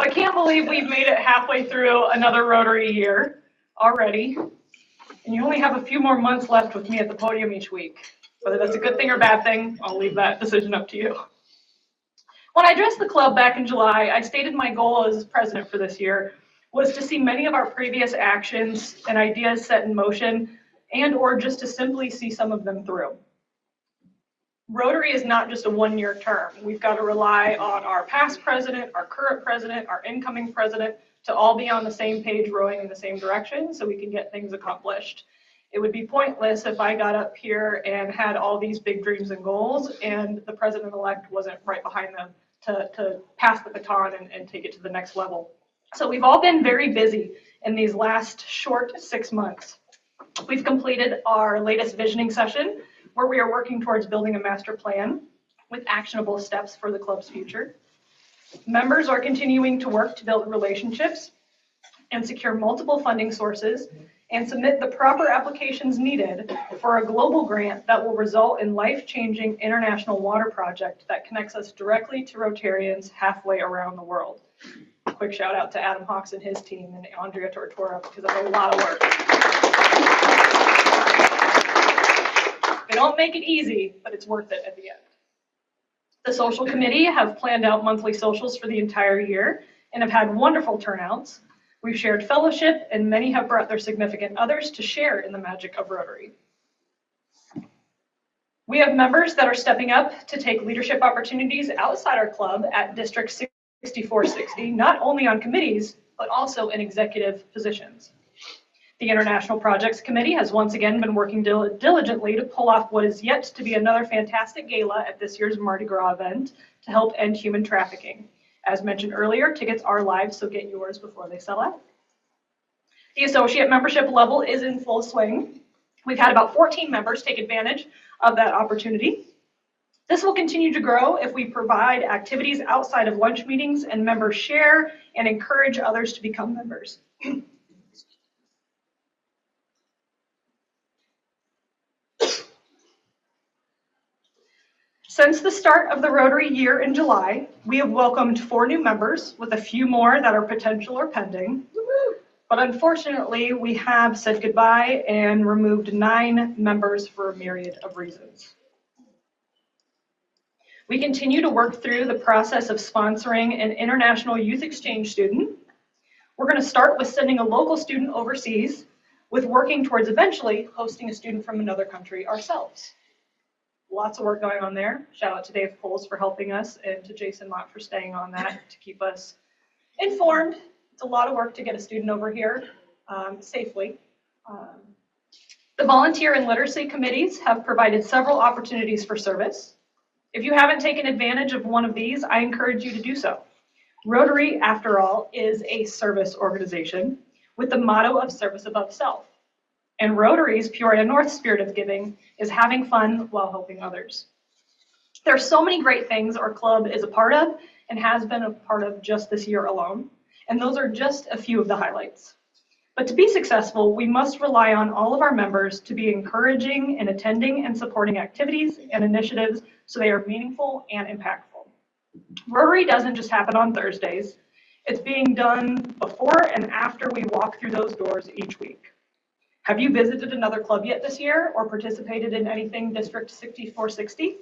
Well, I can't believe we've made it halfway through another Rotary year already, and you only have a few more months left with me at the podium each week. Whether that's a good thing or bad thing, I'll leave that decision up to you. When I addressed the club back in July, I stated my goal as president for this year was to see many of our previous actions and ideas set in motion, and or just to simply see some of them through. Rotary is not just a one-year term. We've got to rely on our past president, our current president, our incoming president to all be on the same page, rowing in the same direction so we can get things accomplished. It would be pointless if I got up here and had all these big dreams and goals and the president-elect wasn't right behind them to pass the baton and take it to the next level. So we've all been very busy in these last short 6 months. We've completed our latest visioning session, where we are working towards building a master plan with actionable steps for the club's future. Members are continuing to work to build relationships and secure multiple funding sources and submit the proper applications needed for a global grant that will result in life-changing international water project that connects us directly to Rotarians halfway around the world. Quick shout out to Adam Hawks and his team and Andrea Tortora because that's a lot of work. They don't make it easy, but it's worth it at the end. The social committee have planned out monthly socials for the entire year and have had wonderful turnouts. We've shared fellowship, and many have brought their significant others to share in the magic of Rotary. We have members that are stepping up to take leadership opportunities outside our club at District 6460, not only on committees, but also in executive positions. The International Projects Committee has once again been working diligently to pull off what is yet to be another fantastic gala at this year's Mardi Gras event to help end human trafficking. As mentioned earlier, tickets are live, so get yours before they sell out. The associate membership level is in full swing. We've had about 14 members take advantage of that opportunity. This will continue to grow if we provide activities outside of lunch meetings and members share and encourage others to become members. Since the start of the Rotary year in July, we have welcomed 4 new members with a few more that are potential or pending. But unfortunately, we have said goodbye and removed 9 members for a myriad of reasons. We continue to work through the process of sponsoring an international youth exchange student. We're going to start with sending a local student overseas, with working towards eventually hosting a student from another country ourselves. Lots of work going on there. Shout out to Dave Poles for helping us and to Jason Mott for staying on that to keep us informed. It's a lot of work to get a student over here safely. The volunteer and literacy committees have provided several opportunities for service. If you haven't taken advantage of one of these, I encourage you to do so. Rotary, after all, is a service organization with the motto of service above self. And Rotary's Peoria-North spirit of giving is having fun while helping others. There are so many great things our club is a part of and has been a part of just this year alone, and those are just a few of the highlights. But to be successful, we must rely on all of our members to be encouraging and attending and supporting activities and initiatives so they are meaningful and impactful. Rotary doesn't just happen on Thursdays. It's being done before and after we walk through those doors each week. Have you visited another club yet this year or participated in anything District 6460?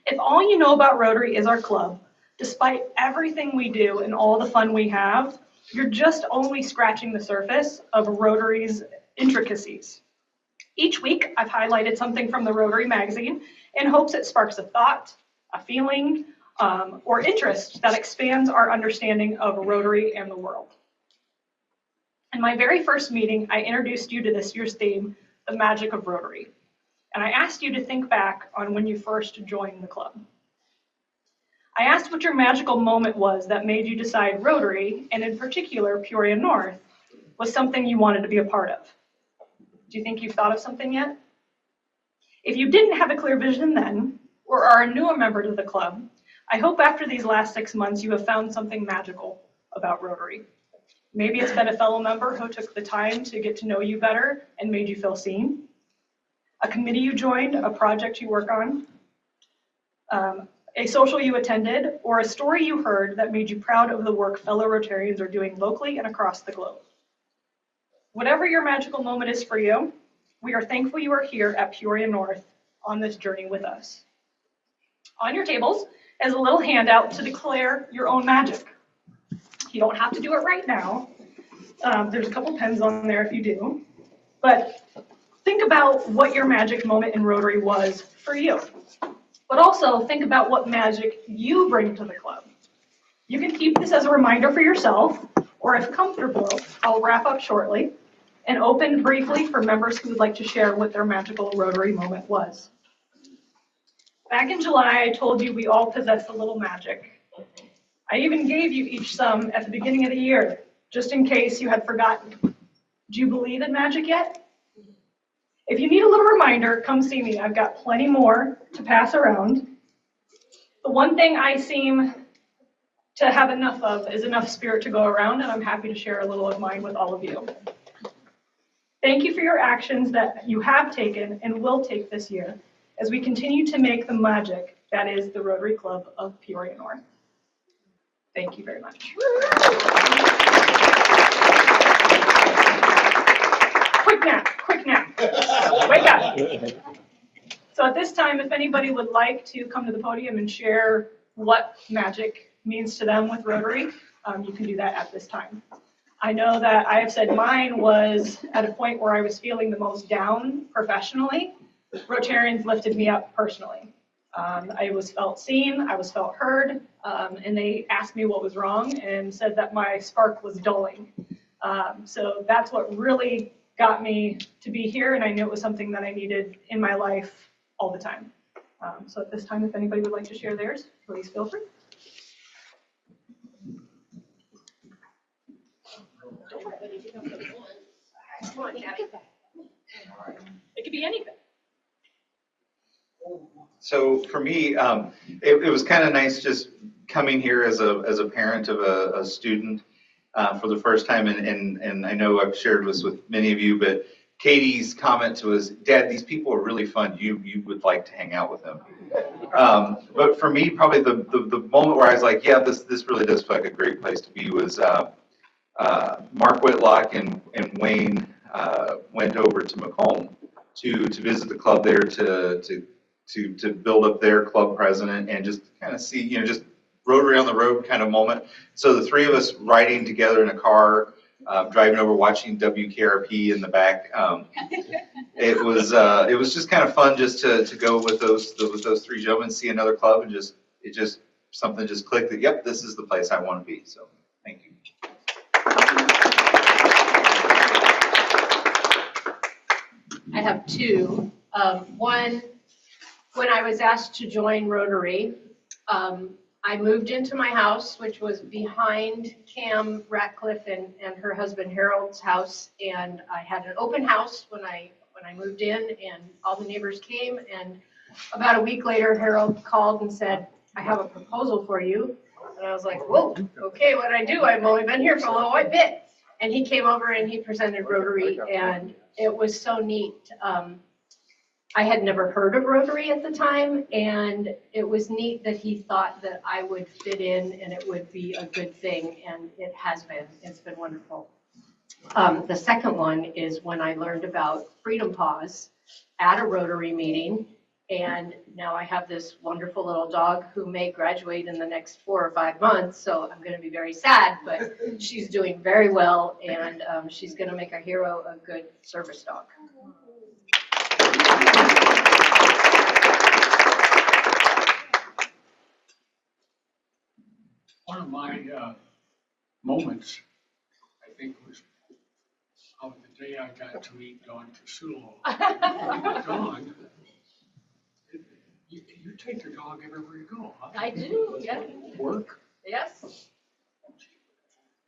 If all you know about Rotary is our club, despite everything we do and all the fun we have, you're just only scratching the surface of Rotary's intricacies. Each week, I've highlighted something from the Rotary magazine in hopes it sparks a thought, a feeling, or interest that expands our understanding of Rotary and the world. In my very first meeting, I introduced you to this year's theme, the magic of Rotary. And I asked you to think back on when you first joined the club. I asked what your magical moment was that made you decide Rotary, and in particular Peoria-North, was something you wanted to be a part of. Do you think you've thought of something yet? If you didn't have a clear vision then, or are a newer member to the club, I hope after these last 6 months you have found something magical about Rotary. Maybe it's been a fellow member who took the time to get to know you better and made you feel seen. A committee you joined, a project you work on, a social you attended, or a story you heard that made you proud of the work fellow Rotarians are doing locally and across the globe. Whatever your magical moment is for you, we are thankful you are here at Peoria-North on this journey with us. On your tables is a little handout to declare your own magic. You don't have to do it right now. There's a couple pens on there if you do. But think about what your magic moment in Rotary was for you. But also think about what magic you bring to the club. You can keep this as a reminder for yourself, or if comfortable, I'll wrap up shortly and open briefly for members who would like to share what their magical Rotary moment was. Back in July, I told you we all possess a little magic. I even gave you each some at the beginning of the year, just in case you had forgotten. Do you believe in magic yet? If you need a little reminder, come see me. I've got plenty more to pass around. The one thing I seem to have enough of is enough spirit to go around, and I'm happy to share a little of mine with all of you. Thank you for your actions that you have taken and will take this year as we continue to make the magic that is the Rotary Club of Peoria-North. Thank you very much. Quick nap. Wake up. So at this time, if anybody would like to come to the podium and share what magic means to them with Rotary, you can do that at this time. I know that I have said mine was at a point where I was feeling the most down professionally. Rotarians lifted me up personally. I was felt seen, I was felt heard, and they asked me what was wrong and said that my spark was dulling. So that's what really got me to be here, and I knew it was something that I needed in my life all the time. So at this time, if anybody would like to share theirs, please feel free. It could be anything. So for me, it was kind of nice just coming here as a parent of a student for the first time, and I know I've shared this with many of you, but Katie's comment was, "Dad, these people are really fun. You would like to hang out with them." But for me, probably the moment where I was like, "Yeah, this really does feel like a great place to be," was Mark Whitlock and Wayne went over to Macomb to visit the club there to build up their club president and just kind of see, just Rotary on the road kind of moment. So the three of us riding together in a car, driving over, watching WKRP in the back. It was just kind of fun just to go with those three gentlemen, see another club, and something just clicked that, yep, this is the place I want to be. So thank you. I have two. One, when I was asked to join Rotary, I moved into my house, which was behind Cam Ratcliffe and her husband Harold's house, and I had an open house when I moved in, and all the neighbors came, and about a week later, Harold called and said, "I have a proposal for you." And I was like, "Whoa, okay, what'd I do? I've only been here for a little bit." And he came over and he presented Rotary, and it was so neat. I had never heard of Rotary at the time, and it was neat that he thought that I would fit in and it would be a good thing, and it has been. It's been wonderful. The second one is when I learned about Freedom Paws at a Rotary meeting, and now I have this wonderful little dog who may graduate in the next 4 or 5 months, so I'm going to be very sad, but she's doing very well, and she's going to make our hero a good service dog. One of my moments, I think, was of the day I got to meet Dawn Casulo. Dawn, you take your dog everywhere you go, huh? I do, yeah. Work? Yes.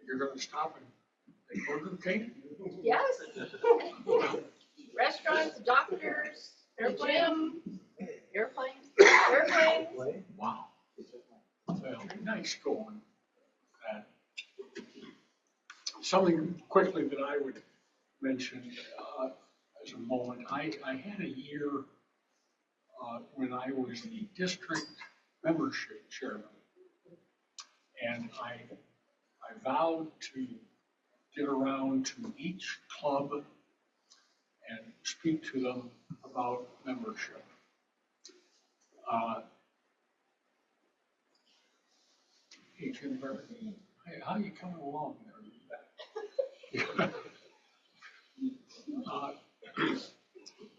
You're going to stop and make Burger King? Yes. Restaurants, doctors, gym, airplanes. Wow. Well, nice going. Something quickly that I would mention as a moment, I had a year when I was the district membership chairman. And I vowed to get around to each club and speak to them about membership. Hey, Jennifer, hey, how you coming along there?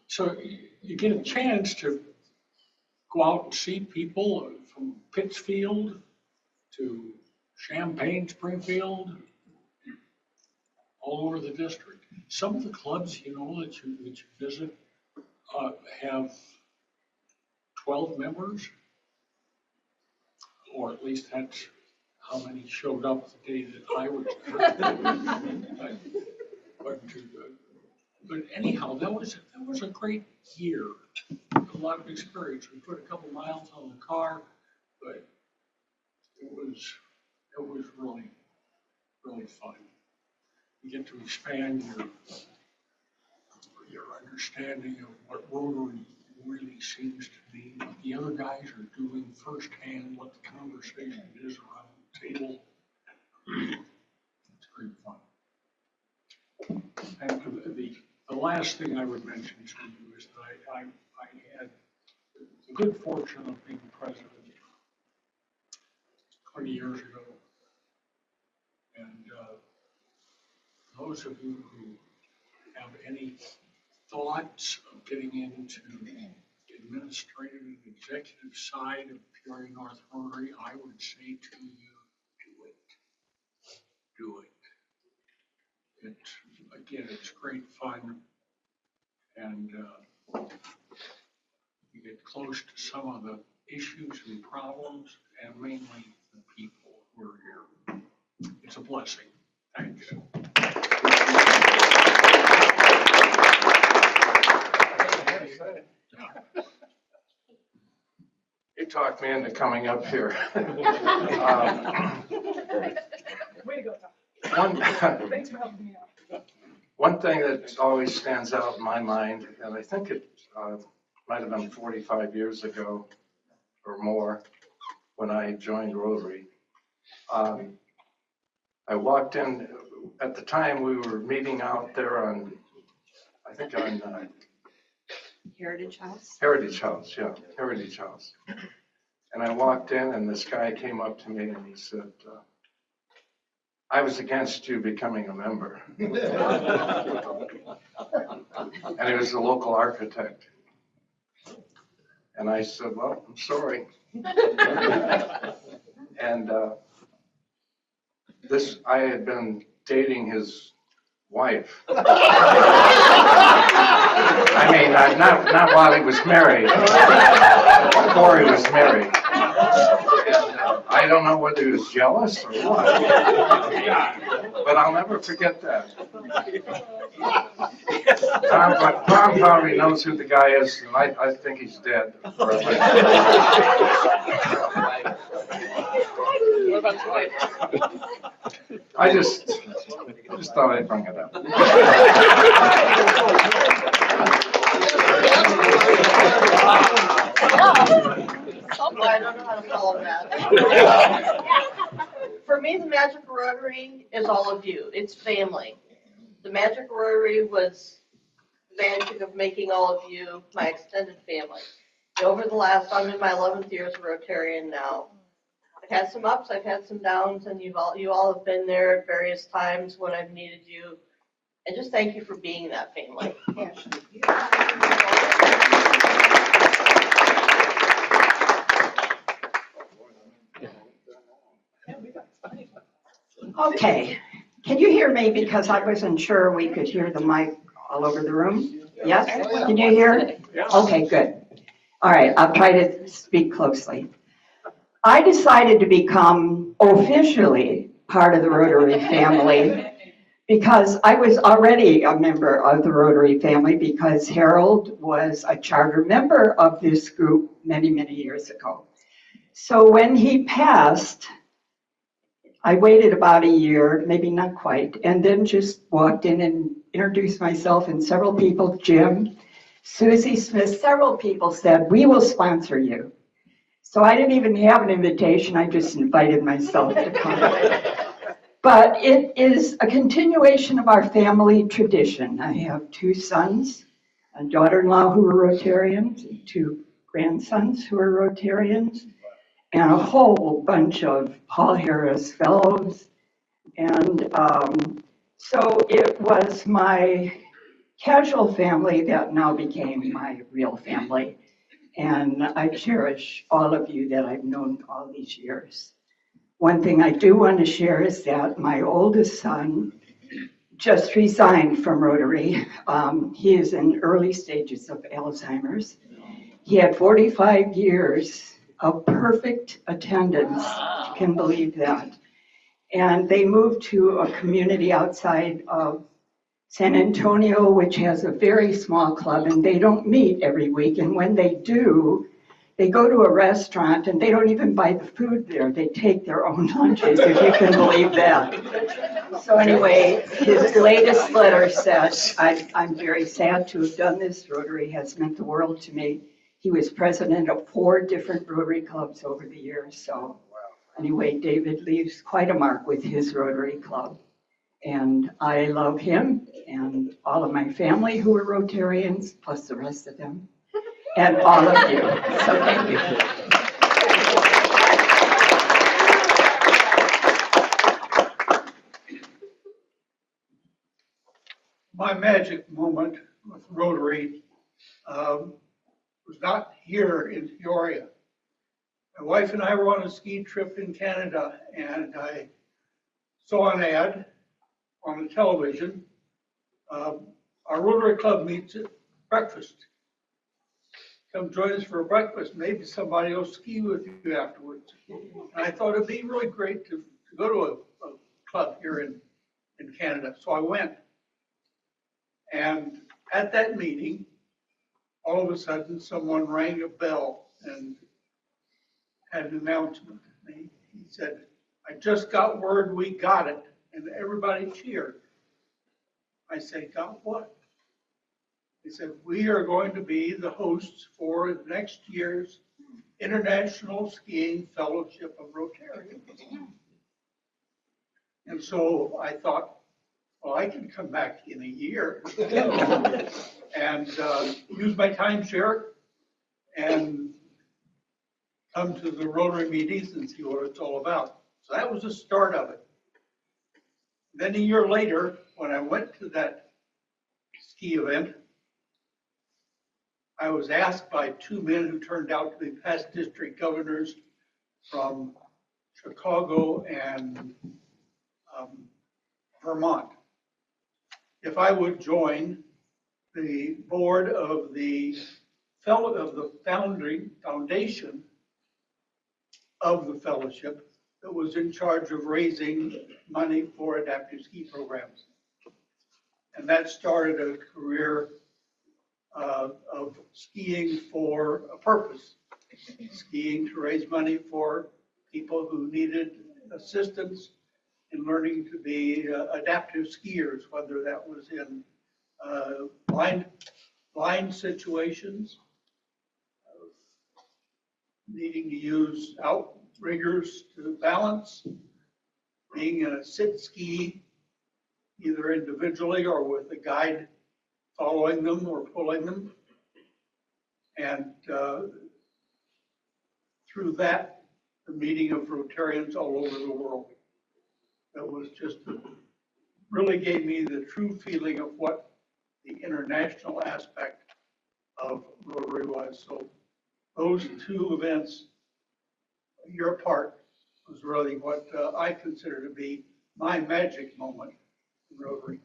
So you get a chance to go out and see people from Pittsfield to Champaign, Springfield, all over the district. Some of the clubs, you know, that you visit have 12 members, or at least that's how many showed up the day that I was there. But anyhow, that was a great year. A lot of experience. We put a couple miles on the car, but it was really, really fun. You get to expand your understanding of what Rotary really seems to be, what the other guys are doing firsthand, what the conversation is around the table. It's great fun. And the last thing I would mention to you is that I had the good fortune of being president 20 years ago. And those of you who have any thoughts of getting into administrative and executive side of Peoria-North Rotary, I would say to you, do it. Do it. Again, it's great fun, and you get close to some of the issues and problems, and mainly the people who are here. It's a blessing. Thank you. You talked me into coming up here. Way to go, Tom. Thanks for helping me out. One thing that always stands out in my mind, and I think it might have been 45 years ago or more when I joined Rotary. I walked in, at the time we were meeting out there on, I think on Heritage House? Heritage House, yeah, Heritage House. And I walked in and this guy came up to me and he said, I was against you becoming a member. And he was a local architect. And I said, well, I'm sorry. And I had been dating his wife. I mean, not while he was married, before he was married. And, I don't know whether he was jealous or what, but I'll never forget that. Tom probably knows who the guy is, and I think he's dead. What about his wife? I just thought I'd bring it up. I don't know how to follow that. For me, the magic of Rotary is all of you. It's family. The magic of Rotary was the magic of making all of you my extended family. Over the last, I'm in my 11th year as a Rotarian now. I've had some ups, I've had some downs, and you all have been there at various times when I've needed you. And just thank you for being that family. Okay, can you hear me? Because I wasn't sure we could hear the mic all over the room. Yes, can you hear? Okay, good. All right, I'll try to speak closely. I decided to become officially part of the Rotary family because I was already a member of the Rotary family because Harold was a charter member of this group many, many years ago. So when he passed, I waited about a year, maybe not quite, and then just walked in and introduced myself, and several people, Jim, Susie Smith, several people said, we will sponsor you. So I didn't even have an invitation, I just invited myself to come. But it is a continuation of our family tradition. I have 2 sons, a daughter-in-law who are Rotarians, and 2 grandsons who are Rotarians, and a whole bunch of Paul Harris fellows. And so it was my casual family that now became my real family. And I cherish all of you that I've known all these years. One thing I do want to share is that my oldest son just resigned from Rotary. He is in early stages of Alzheimer's. He had 45 years of perfect attendance. You can believe that. And they moved to a community outside of San Antonio, which has a very small club, and they don't meet every week. And when they do, they go to a restaurant and they don't even buy the food there. They take their own lunches, if you can believe that. So anyway, his latest letter says, I'm very sad to have done this. Rotary has meant the world to me. He was president of 4 different Rotary clubs over the years. So anyway, David leaves quite a mark with his Rotary club. And I love him and all of my family who are Rotarians, plus the rest of them, and all of you. So thank you. My magic moment with Rotary was not here in Peoria. My wife and I were on a ski trip in Canada, and I saw an ad on the television. Our Rotary Club meets at breakfast. Come join us for a breakfast. Maybe somebody will ski with you afterwards. And I thought it'd be really great to go to a club here in Canada. So I went. And at that meeting, all of a sudden, someone rang a bell and had an announcement. He said, I just got word we got it. And everybody cheered. I said, got what? He said, we are going to be the hosts for next year's International Skiing Fellowship of Rotarians. And so I thought, well, I can come back in a year and use my timeshare and come to the Rotary meetings and see what it's all about. So that was the start of it. Then a year later, when I went to that ski event, I was asked by 2 men who turned out to be past district governors from Chicago and Vermont if I would join the board of the foundation of the fellowship that was in charge of raising money for adaptive ski programs. And that started a career of skiing for a purpose, skiing to raise money for people who needed assistance in learning to be adaptive skiers, whether that was in blind situations, needing to use outriggers to balance, being in a sit ski, either individually or with a guide following them or pulling them. And through that, the meeting of Rotarians all over the world. That was just, really gave me the true feeling of what the international aspect of Rotary was. So those 2 events, your part, was really what I consider to be my magic moment in Rotary.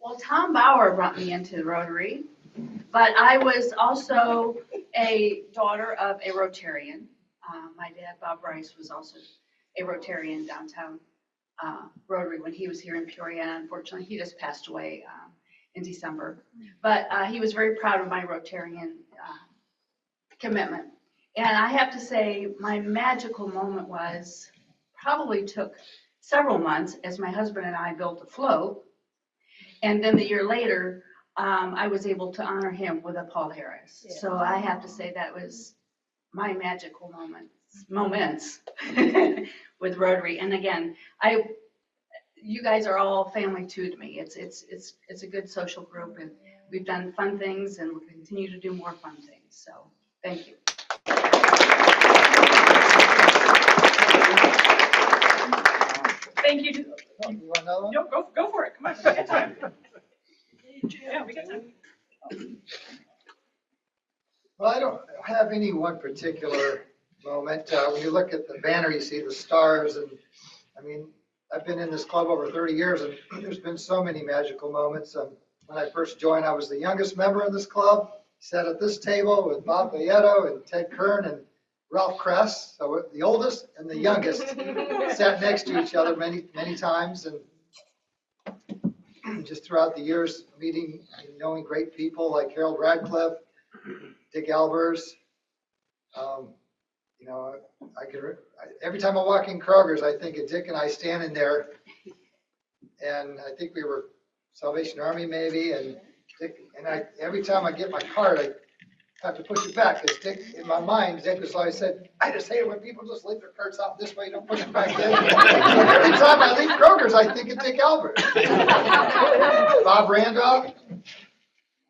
Well, Tom Bauer brought me into Rotary, but I was also a daughter of a Rotarian. My dad, Bob Rice, was also a Rotarian downtown Rotary when he was here in Peoria. And unfortunately, he just passed away in December. But he was very proud of my Rotarian commitment. And I have to say, my magical moment was probably took several months as my husband and I built a float. And then the year later, I was able to honor him with a Paul Harris. So I have to say that was my magical moments with Rotary. And again, you guys are all family too to me. It's a good social group, and we've done fun things and we'll continue to do more fun things. So thank you. Thank you. You want another one? No, go for it. Come on, we got time. Yeah, we got time. Well, I don't have any one particular moment. When you look at the banner, you see the stars, and I mean, I've been in this club over 30 years, and there's been so many magical moments. When I first joined, I was the youngest member of this club. Sat at this table with Bob Valletto and Ted Kern and Ralph Kress, so the oldest and the youngest sat next to each other many, many times, and just throughout the years, meeting and knowing great people like Harold Radcliffe, Dick Albers. You know, every time I walk in Kroger's, I think of Dick and I standing there, and I think we were Salvation Army maybe, and Dick and every time I get my card, I have to push it back, because Dick, in my mind, Dick was always said, I just hate it when people just leave their cards out this way, don't push it back in. Every time I leave Kroger's, I think of Dick Albert. Bob Randolph,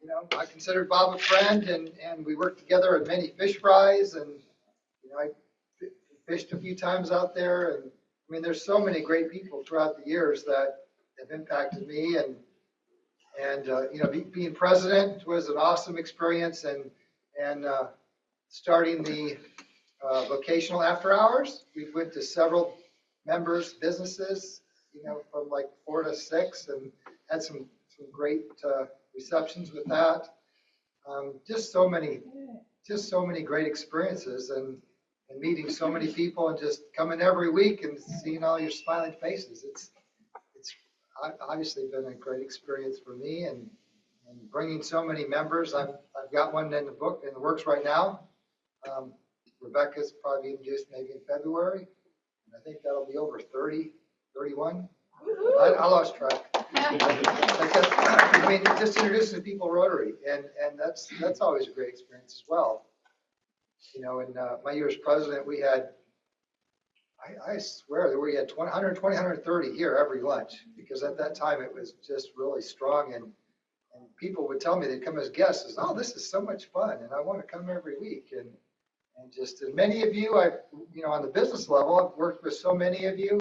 you know, I considered Bob a friend, and we worked together at many fish fries, and, you know, I fished a few times out there, and, I mean, there's so many great people throughout the years that have impacted me, and you know, being president was an awesome experience, and starting the vocational after hours. We went to several members' businesses, you know, from like 4 to 6, and had some great receptions with that. Just so many great experiences, and meeting so many people, and just coming every week and seeing all your smiling faces. It's obviously been a great experience for me, and bringing so many members. I've got one in the works right now. Rebecca's probably introduced maybe in February, and I think that'll be over 30, 31. I lost track. I mean, just introducing people Rotary, and that's always a great experience as well. You know, in my year as president, we had, I swear that we had 120, 130 here every lunch, because at that time it was just really strong, and people would tell me they'd come as guests, oh, this is so much fun, and I want to come every week, and many of you, you know, on the business level, I've worked with so many of you,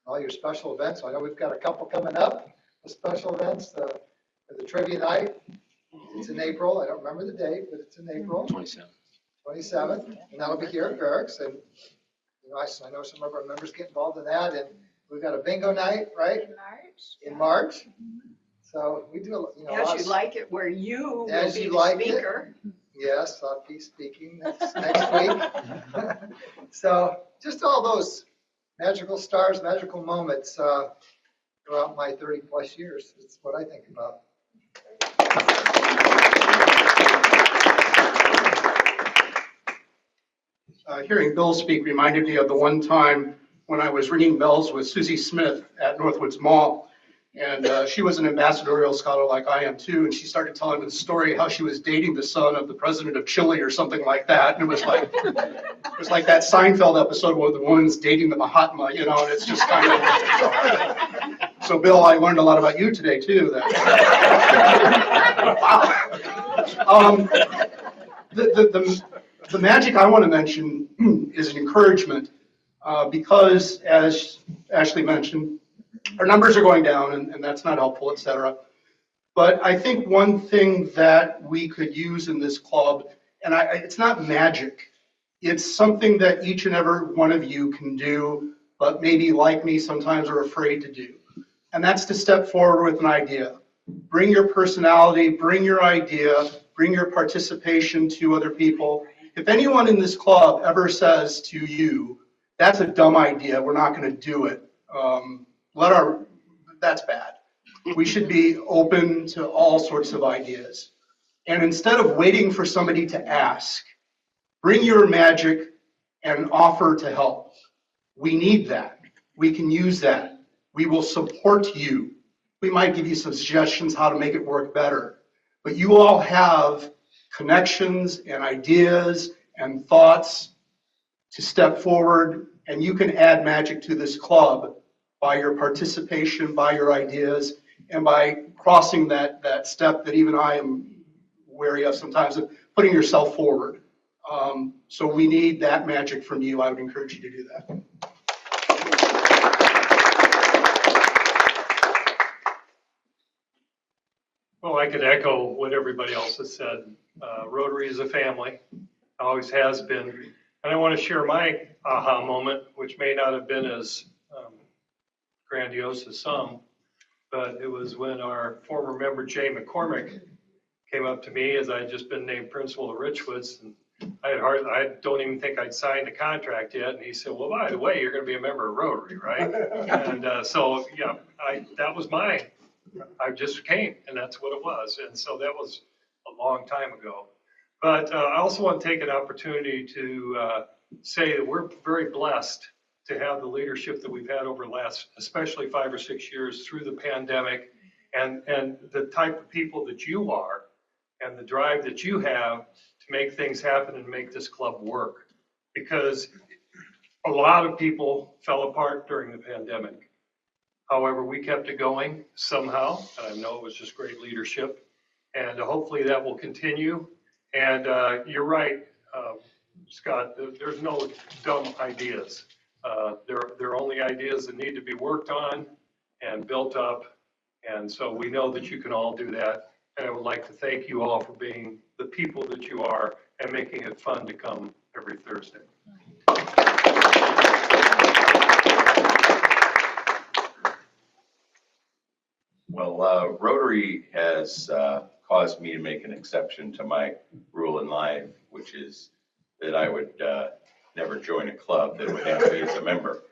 all your special events. I know we've got a couple coming up, the special events, the trivia night. It's in April. I don't remember the date, but it's in April. 27th, and that'll be here at Barracks. And you know, I know some of our members get involved in that. And we've got a bingo night, right? In March. So we do, you know, As you like it, where you will as be you the like speaker. it. Yes, I'll be speaking next week. So just all those magical stars, magical moments throughout my 30 plus years. It's what I think about. Hearing Bill speak reminded me of the one time when I was ringing bells with Susie Smith at Northwoods Mall. And she was an ambassadorial scholar like I am too. And she started telling the story how she was dating the son of the president of Chile or something like that. And it was like that Seinfeld episode where the woman's dating the Mahatma, you know, and it's just kind of. So Bill, I learned a lot about you today too. The magic I want to mention is an encouragement because, as Ashley mentioned, our numbers are going down, and that's not helpful, et cetera. But I think one thing that we could use in this club, and it's not magic, it's something that each and every one of you can do, but maybe like me sometimes are afraid to do. And that's to step forward with an idea. Bring your personality, bring your idea, bring your participation to other people. If anyone in this club ever says to you, that's a dumb idea, we're not going to do it, that's bad. We should be open to all sorts of ideas. And instead of waiting for somebody to ask, bring your magic and offer to help. We need that. We can use that. We will support you. we might give you some suggestions how to make it work better. But you all have connections and ideas and thoughts to step forward, and you can add magic to this club by your participation, by your ideas, and by crossing that step that even I am wary of sometimes, of putting yourself forward. So we need that magic from you. I would encourage you to do that. Well, I could echo what everybody else has said. Rotary is a family, always has been. And I want to share my aha moment, which may not have been as grandiose as some, but it was when our former member Jay McCormick came up to me as I had just been named principal of Richwoods. And I don't even think I'd signed the contract yet. And he said, well, by the way, you're going to be a member of Rotary, right? And so, yeah, that was I just came, and that's what it was. And so that was a long time ago. But I also want to take an opportunity to say that we're very blessed to have the leadership that we've had over the last, especially 5 or 6 years through the pandemic, and the type of people that you are and the drive that you have to make things happen and make this club work. Because a lot of people fell apart during the pandemic. However, we kept it going somehow, and I know it was just great leadership, and hopefully that will continue. And you're right, Scott, there's no dumb ideas. There are only ideas that need to be worked on and built up, and so we know that you can all do that. And I would like to thank you all for being the people that you are and making it fun to come every Thursday. Well, Rotary has caused me to make an exception to my rule in life, which is that I would never join a club that would have me as a member.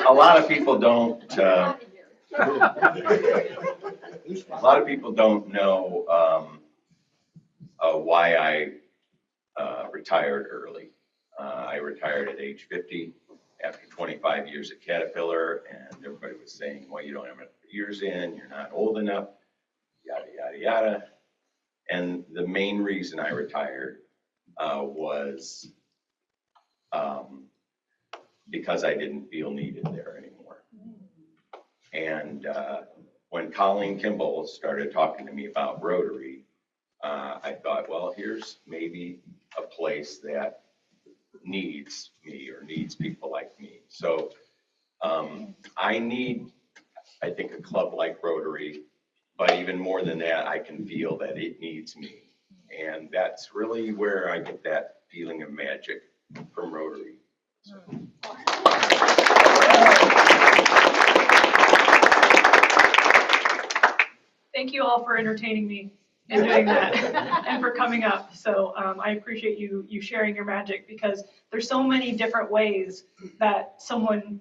A lot of people don't. A lot of people don't know why I retired early. I retired at age 50 after 25 years at Caterpillar, and everybody was saying, well, you don't have enough years in, you're not old enough, yada, yada, yada. And the main reason I retired was because I didn't feel needed there anymore. And when Colleen Kimball started talking to me about Rotary, I thought, well, here's maybe a place that needs me or needs people like me. So I think a club like Rotary, but even more than that, I can feel that it needs me. And that's really where I get that feeling of magic from Rotary. So. Thank you all for entertaining me and doing that and for coming up. So I appreciate you sharing your magic, because there's so many different ways that someone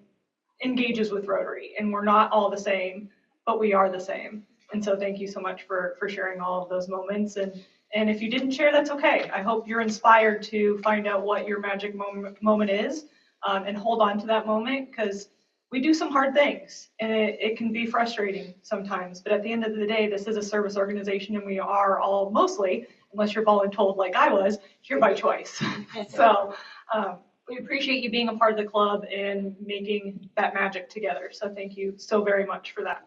engages with Rotary, and we're not all the same, but we are the same. And so thank you so much for sharing all of those moments. And if you didn't share, that's okay. I hope you're inspired to find out what your magic moment is, and hold on to that moment, because we do some hard things, and it can be frustrating sometimes. But at the end of the day, this is a service organization, and we are all mostly, unless you're voluntold like I was, here by choice. So we appreciate you being a part of the club and making that magic together. So thank you so very much for that.